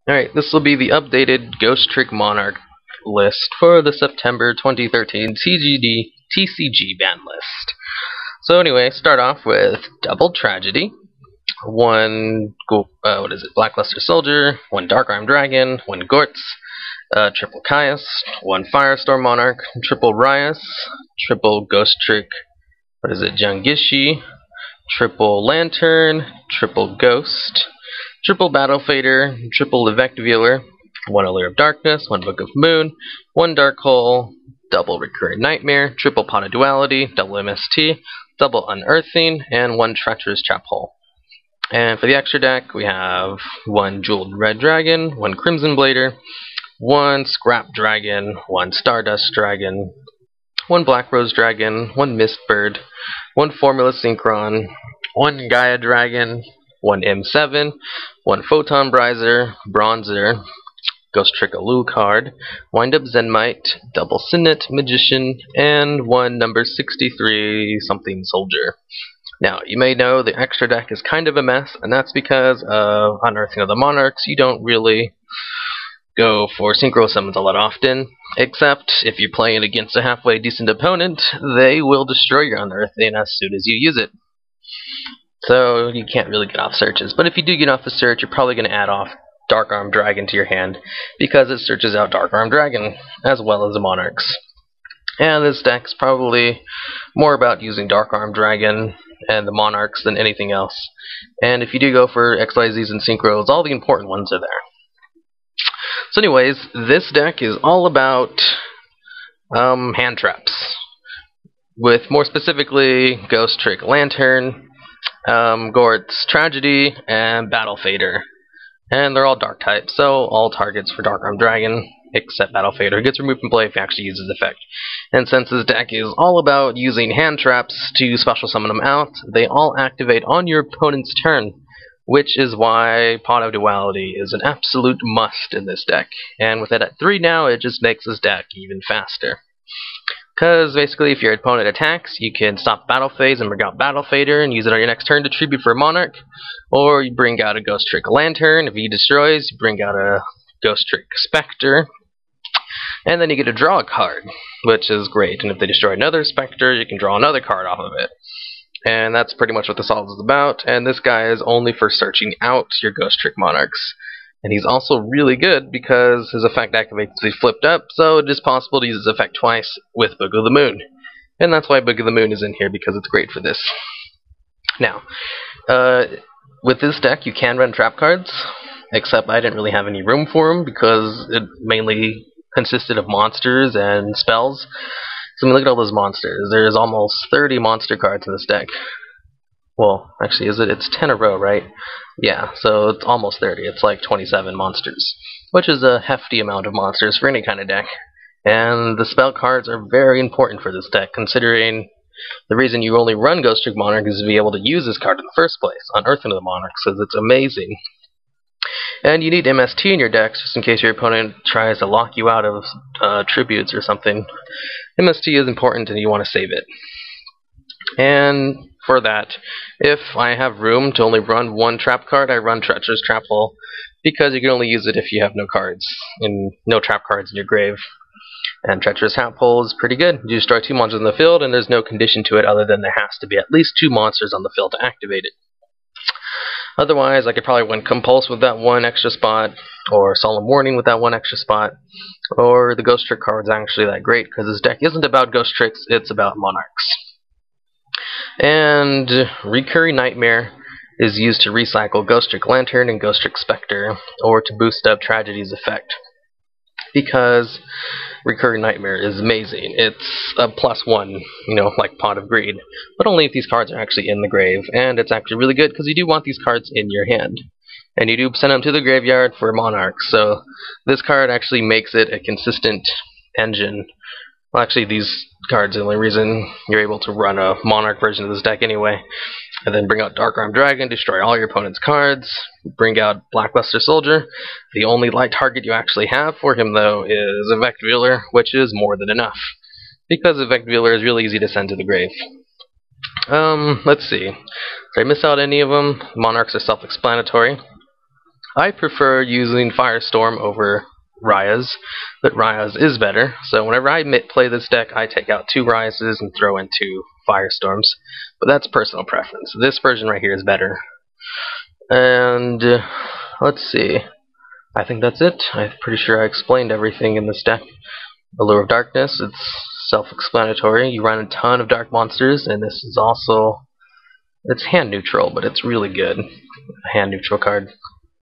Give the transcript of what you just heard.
Alright, this will be the updated Ghostrick Monarch list for the September 2013 TCG ban list. So anyway, start off with Double Tragedy, one Blackluster Soldier, one Dark Arm Dragon, one Gortz, triple Caius, one Firestorm Monarch, triple Rias, triple Ghostrick, Jungishi, triple Lantern, triple Ghost, triple Battle Fader, triple Yugioh, one Allure of Darkness, one Book of Moon, one Dark Hole, double Recurring Nightmare, triple Pot of Duality, double MST, double Unearthing, and one Treacherous Trap Hole. And for the extra deck, we have one Jeweled Red Dragon, one Crimson Blader, one Scrap Dragon, one Stardust Dragon, one Black Rose Dragon, one Mistbird, one Formula Synchron, one Gaia Dragon, one M7, one Photon Bronzer, Ghostrick Alucard, Wind-Up Zenmite, double Signet Magician, and one number 63 something Soldier. Now, you may know the extra deck is kind of a mess, and that's because of Unearthing of the Monarchs. You don't really go for synchro summons a lot often, except if you're playing against a halfway decent opponent, they will destroy your Unearthing as soon as you use it. So you can't really get off searches. But if you do get off the search, you're probably going to add off Dark Arm Dragon to your hand, because it searches out Dark Arm Dragon as well as the Monarchs. And this deck's probably more about using Dark Arm Dragon and the Monarchs than anything else. And if you do go for XYZs and Synchros, all the important ones are there. So anyways, this deck is all about hand traps, with more specifically Ghostrick Lantern, Gortz Tragedy, and Battle Fader. And they're all dark types, so all targets for Dark Arm Dragon, except Battle Fader gets removed from play if you actually use his effect. And since this deck is all about using hand traps to special summon them out, they all activate on your opponent's turn, which is why Pot of Duality is an absolute must in this deck. And with it at 3 now, it just makes this deck even faster. Because basically, if your opponent attacks, you can stop battle phase and bring out Battle Fader and use it on your next turn to tribute for a Monarch. Or you bring out a Ghostrick Lantern. If he destroys, you bring out a Ghostrick Spectre. And then you get to draw a card, which is great. And if they destroy another Spectre, you can draw another card off of it. And that's pretty much what this all is about. And this guy is only for searching out your Ghostrick Monarchs. And he's also really good because his effect activates to be flipped up, so it is possible to use his effect twice with Book of the Moon. And that's why Book of the Moon is in here, because it's great for this. Now, with this deck you can run trap cards, except I didn't really have any room for them because it mainly consisted of monsters and spells. So I mean, look at all those monsters. There's almost 30 monster cards in this deck. Well, actually, it's 10 a row, right? Yeah, so it's almost 30. It's like 27 monsters, which is a hefty amount of monsters for any kind of deck. And the spell cards are very important for this deck, considering the reason you only run Ghostrick Monarch is to be able to use this card in the first place, Unearthing of the Monarchs, because it's amazing. And you need MST in your decks, just in case your opponent tries to lock you out of tributes or something. MST is important and you want to save it. And for that, if I have room to only run one trap card, I run Treacherous Trap Hole, because you can only use it if you have no trap cards in your grave. And Treacherous Trap Hole is pretty good. You destroy 2 monsters in the field, and there's no condition to it other than there has to be at least 2 monsters on the field to activate it. Otherwise, I could probably win Compulse with that 1 extra spot, or Solemn Warning with that 1 extra spot, or the Ghostrick card's actually that great, because this deck isn't about Ghostricks, it's about Monarchs. And Recurring Nightmare is used to recycle Ghostrick Lantern and Ghostrick Spectre, or to boost up Tragedy's effect. Because Recurring Nightmare is amazing. It's a +1, like Pot of Greed. But only if these cards are actually in the grave. And it's actually really good because you do want these cards in your hand. And you do send them to the graveyard for Monarchs. So this card actually makes it a consistent engine. Well, actually, these cards are the only reason you're able to run a Monarch version of this deck anyway. And then bring out Dark Arm Dragon, destroy all your opponent's cards, bring out Blackluster Soldier. The only light target you actually have for him, though, is Yugioh, which is more than enough. Because Yugioh is really easy to send to the grave. Let's see. Did I miss out any of them? Monarchs are self-explanatory. I prefer using Firestorm over Ryas, but Ryas is better. So whenever I play this deck, I take out 2 Ryases and throw in 2 Firestorms. But that's personal preference. This version right here is better. And let's see. I think that's it. I'm pretty sure I explained everything in this deck. Allure of Darkness, it's self-explanatory. You run a ton of dark monsters, and this is also... it's hand neutral, but it's really good. A hand neutral card.